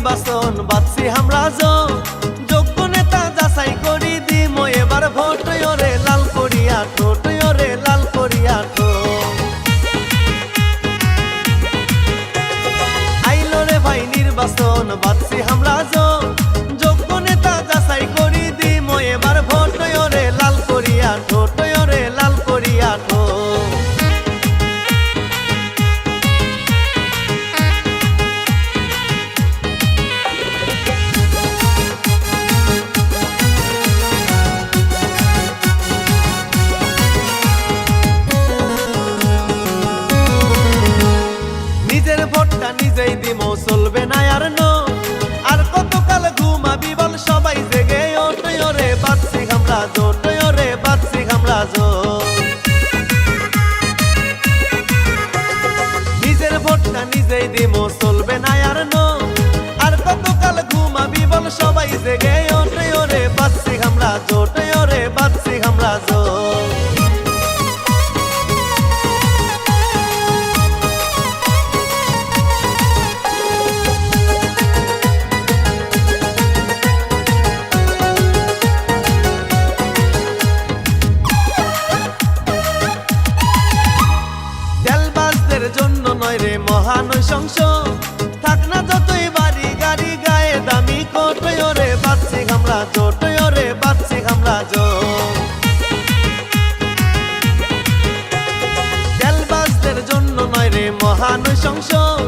নির্বাচন বাঁচছি আমরা যোগ্য নেতা যাচাই করি দিমো এবার ভোট ওরে লাল করিয়া ঠোঁট ওরে লাল করিয়া ঠোঁট। আইলো রে ভাই নির্বাচন বাঁচছি আমরা যোগ্য নেতা যাচাই করি দিমো এবার ভোট ওরে লাল করিয়া ঠোঁট ওরে লাল করিয়া ঠোঁট। নিজের ভোটটা নিজেই দিমো চলবে না আর আর কতকাল ঘুমাবি বল সবাই জেগে ওঠে ওরে বাঁচছি আমরা জোট ওরে বাঁচছি আমরা জোট। নিজের ভোটটা নিজেই দিমো চলবে না আর কতকাল ঘুমাবি বল সবাই জেগে ওঠে ওরে বাঁচছি আমরা জোট ওরে বাঁচছি আমরা জোট। জন্য নয় রে মহান সংসদ থাক না যতই বাড়ি গাড়ি গায়ে দামি কোট ওরে বাঁচছি আমরা জোট ওরে বাঁচছি আমরা জোট। তেলবাজদের জন্য নয় রে মহান সংসদ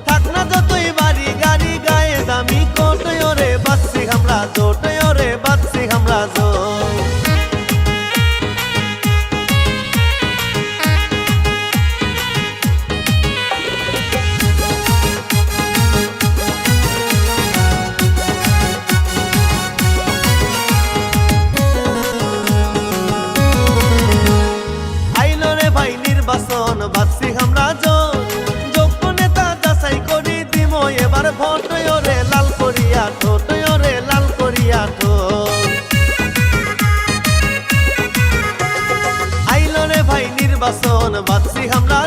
থাক না যতই বাড়ি গাড়ি গায়ে দামি কোট ওরে বাঁচছি আমরা জোট ওরে বাঁচছি আমরা জোট। নির্বাচন বাঁচছি আমরা যোগ্য নেতা যাচাই করি দিমো এবার ভোট ওরে লাল করিয়া ঠোঁট ওরে লাল করিয়া ঠোঁট। আইলো রে ভাই নির্বাচন বাঁচছি আমরা